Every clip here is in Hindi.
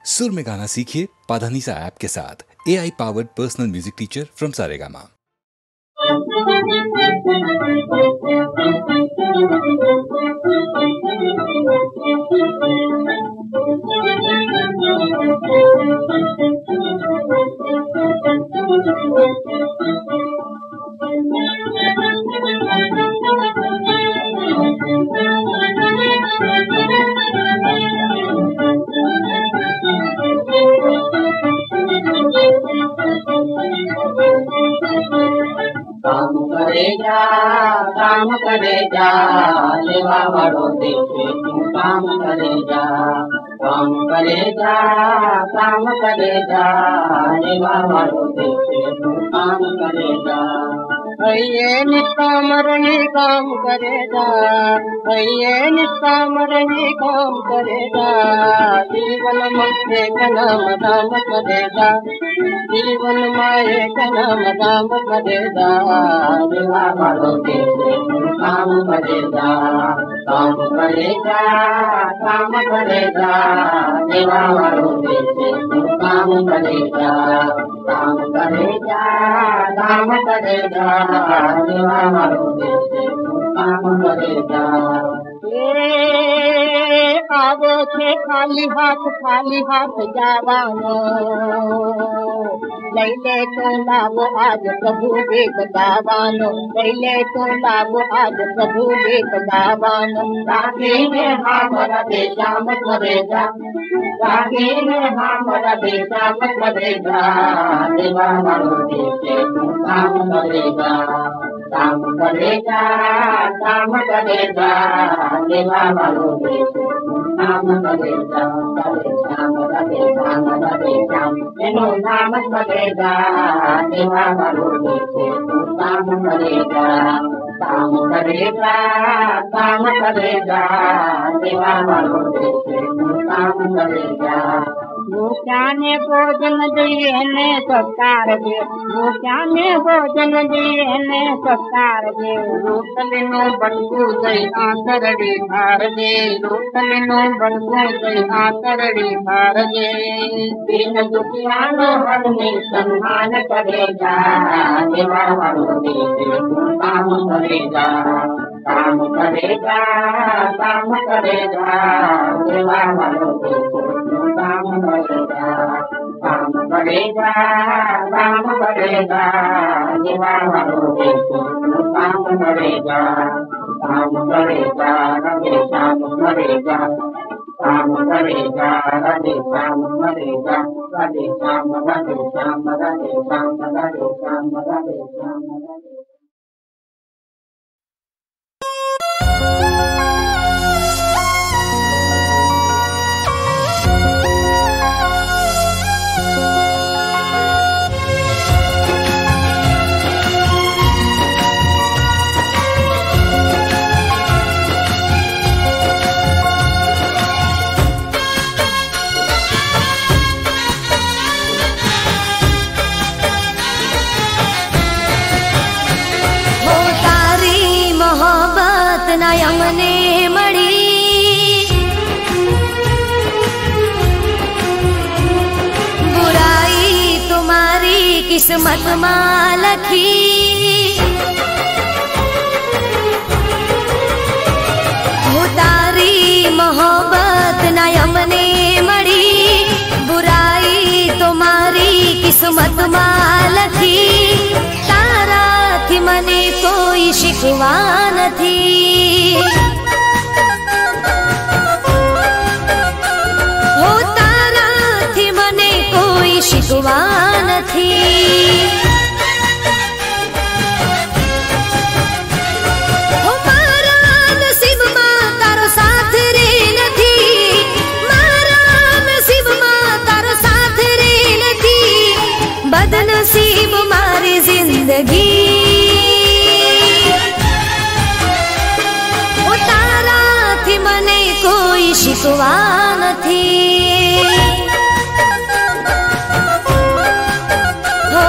सुर में गाना सीखिए पाधानीसा ऐप के साथ। AI powered personal music teacher from Saregama. काम करे जा सेवा वालों देखे तू काम करे जा सेवा वालों देखे तू काम करे जा ये निष्कामरणी काम करेगा निष्कामरणी काम करेगा जीवन में नाम दाम करेगा जीवन माए का नाम दाम करेगा सेवा वालों के काम करेगा सेवा वालों के काम करेगा सेवा वालों के काम करेगा। आवे थे खाली हाथ जावानो लैले तो लाभो आज प्रभु देख दावानो लैले तो लाभो आज प्रभु देख दावानो रागे में हमारा बेटा मत मरेगा रागे में हमारा बेटा मत मरेगा सेवा वालों देखे तू काम करेगा सेवा वालों देखे काम करेगा नाम करेगा सेवा वालों देखे काम करेगा सेवा वालों देखे काम करेगा। भूख्याने भोजन दिए ने सत्कार दे भूख्याने भोजन दिए ने सत्कार दे रोटलिनो बनकू दई आंतरड़ी भार दे रोटलिनो बनकू दई आंतरड़ी भार दे दीन दुखियानो हरने सम्मान करेगा सेवा वालों देखे काम करेगा सेवा वालों देखे काम करेगा सेवा वालों देखे काम करेगा रवि श्याम करेगा रवि श्याम करेगा रवि श्याम यमने मड़ी बुराई तुम्हारी किस्मत में लखी वो तारी मोहब्बत न यमने मड़ी बुराई तुम्हारी किस्मत में लखी तारा थी मने कोई शिकवा नथी हो तारा थी मने कोई शिकवा नथी हो मारा नसीब में तारो साथ रे नथी मारा नसीब में तारो साथ रे नथी बदनसीब मारी जिंदगी मने कोई शिकवा नथी हो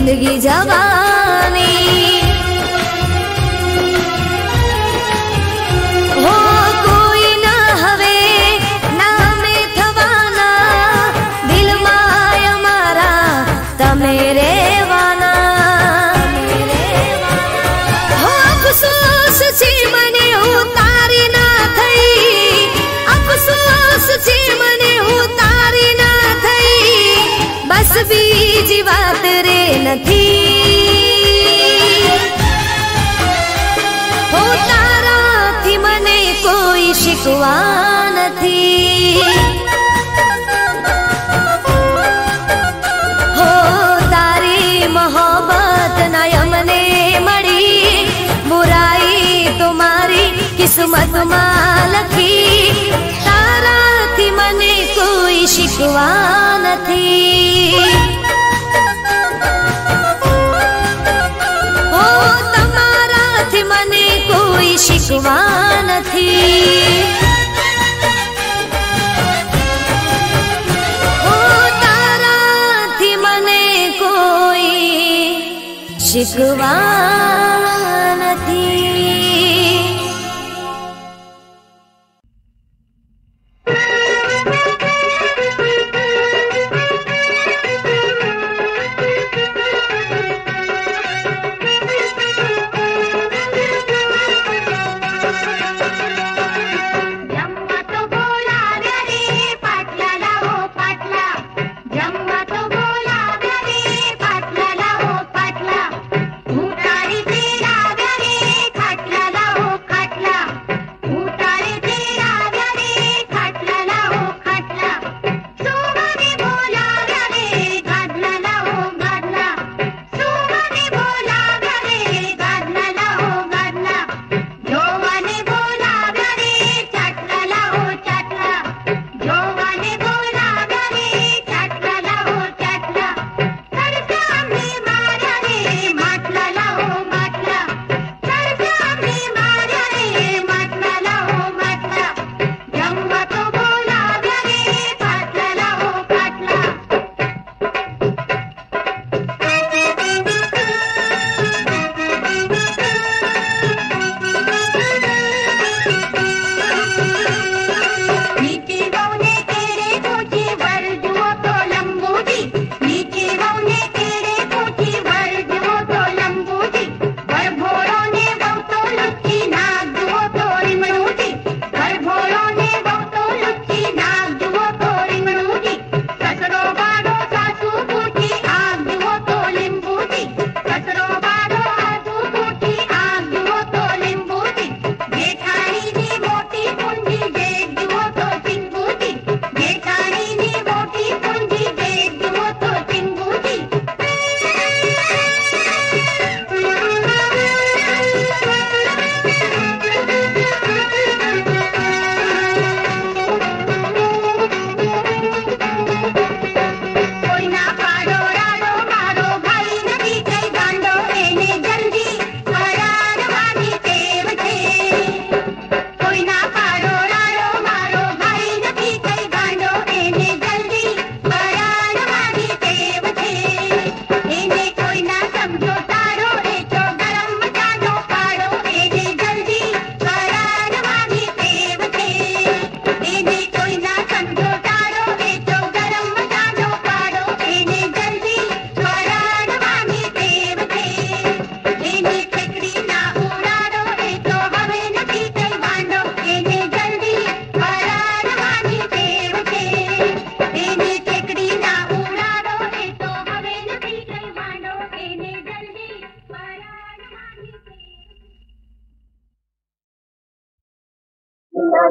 जिंदगी जवानी हो कोई ना हवे नामे थवाना दिल माय मारा तमेरे वाना हो अफसोस छे मने उतारी ना थई अफसोस छे मने उतारी ना थई बस बीजी बात रे नथी हो तारा थी मने कोई शिकवा नथी हो तारी मोहब्बत ना यमने मड़ी बुराई तुम्हारी किस्मत में लखी तारा थी मने कोई शिकवा नथी हो तमारा थी मने कोई शिकवा नथी हो तारा थी मने कोई शिकवा नथी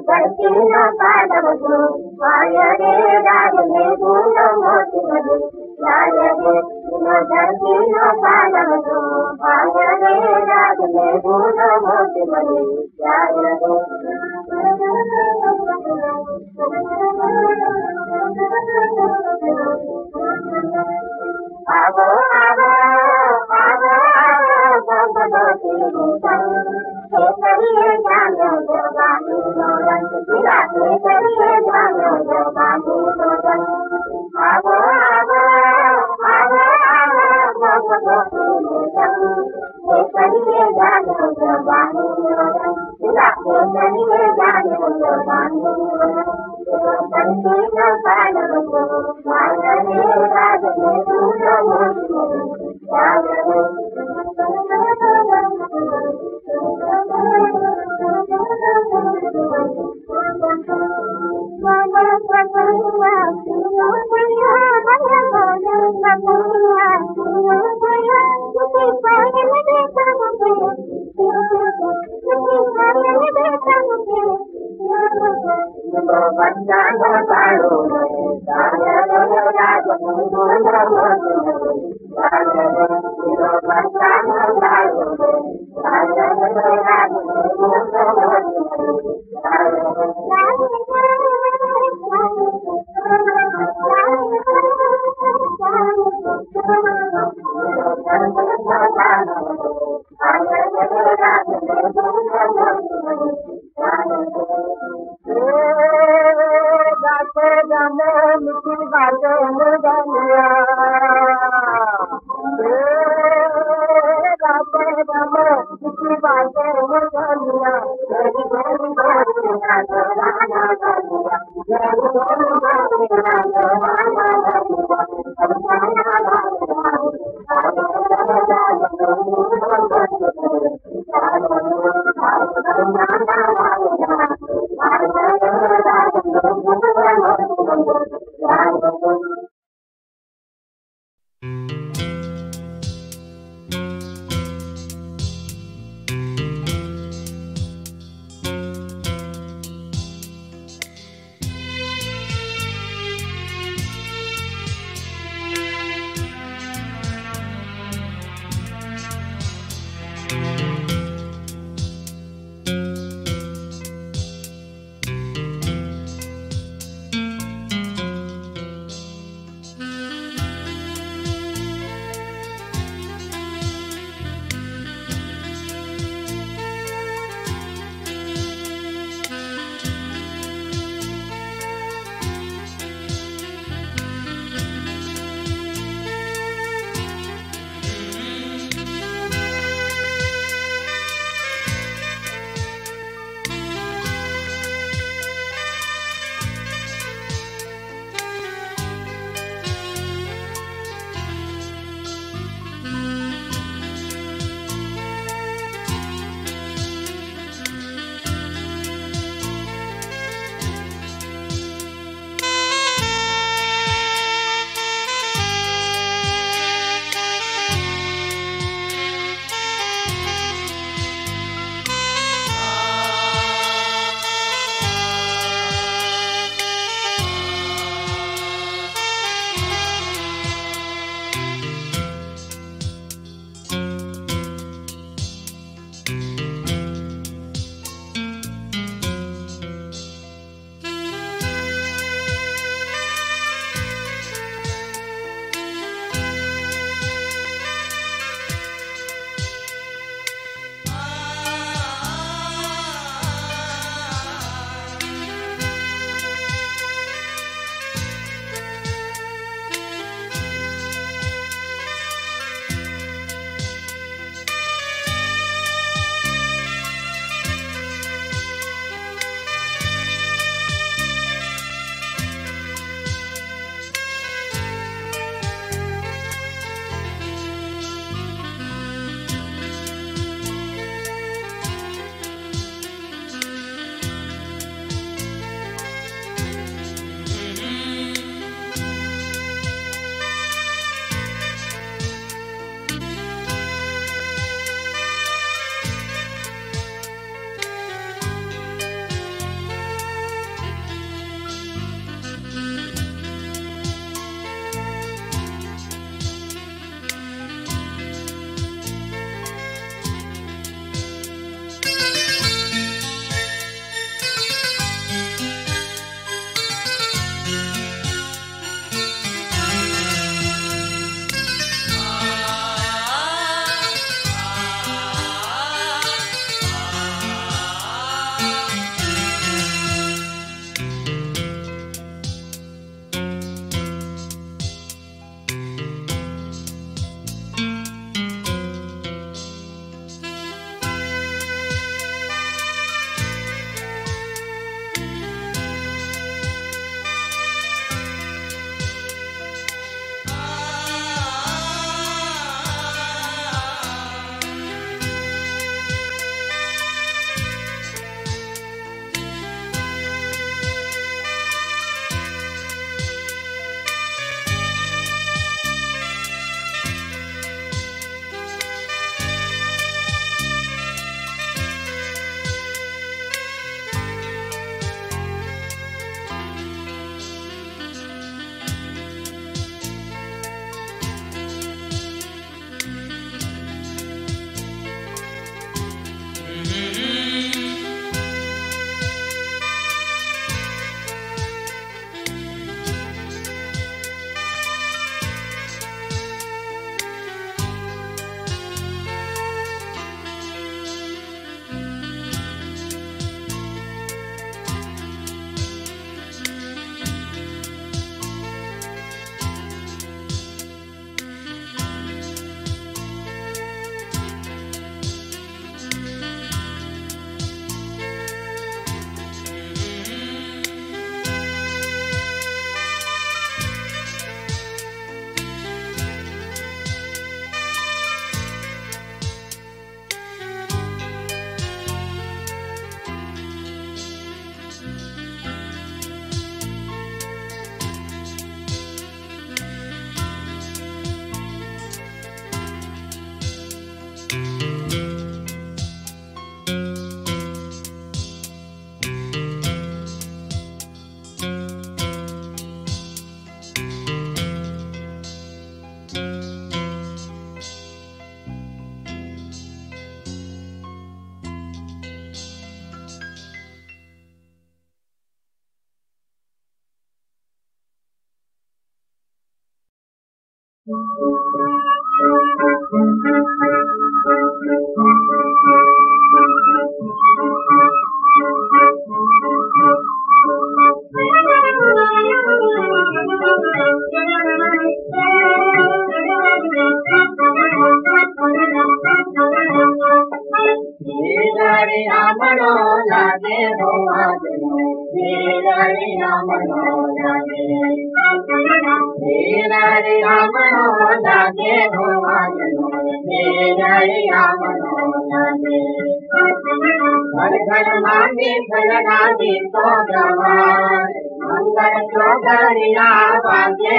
Kartina padavadu, ayare rajne guna moti madu, ayare ino kartina padavadu, ayare rajne guna moti madu, ayare. Avo avo avo avo bhavati sam, he kariye jano jogani loran, he kariye jano jogani loran. Avo avo avo avo Thank you. मंगल चौधरिया वागे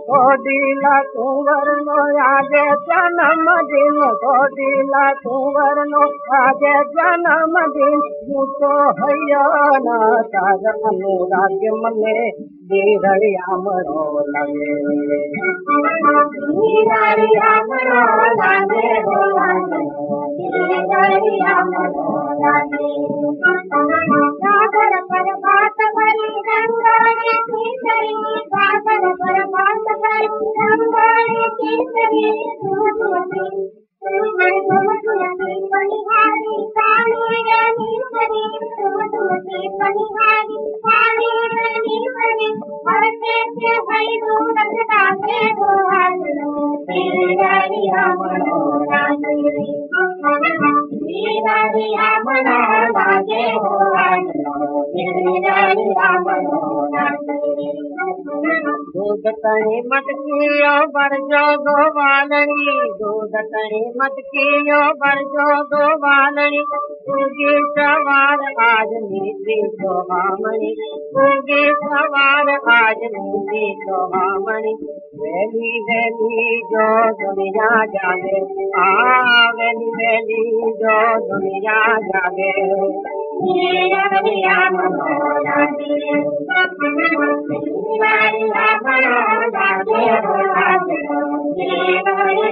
कोडीला कुंवर नो आजे जन्म दिन कोडीला कुंवर नो आजे जन्म दिन तो हैया ना ताज अनुराग मने दीरड़िया मरो लगे दीरड़िया मरो लगे दीरड़िया मरो लगे सागर पर बात भरी रंगारी केसरी सागर पर बात भरी रंगारी केसरी सुमति सुमति पनिहारी सानी रानी सरी सुमति पनिहारी सानी रानी सरी हरते के हई दूरत रागे गोहाजनो दीरड़िया मरो लगे दीरड़िया मरो लगे दूध तणी मटकियो बरजो दो वालनी दूध तणी मटकियो बरजो दो वालनी उगी सवार आज नीति सोहामणी उगी सवार आज नीति सोहामणी वेली वेली जो दुनिया जागे वेली वेली जो दुनिया जागे दीरड़िया मरो लगे दीरड़िया मरो लगे दीरड़िया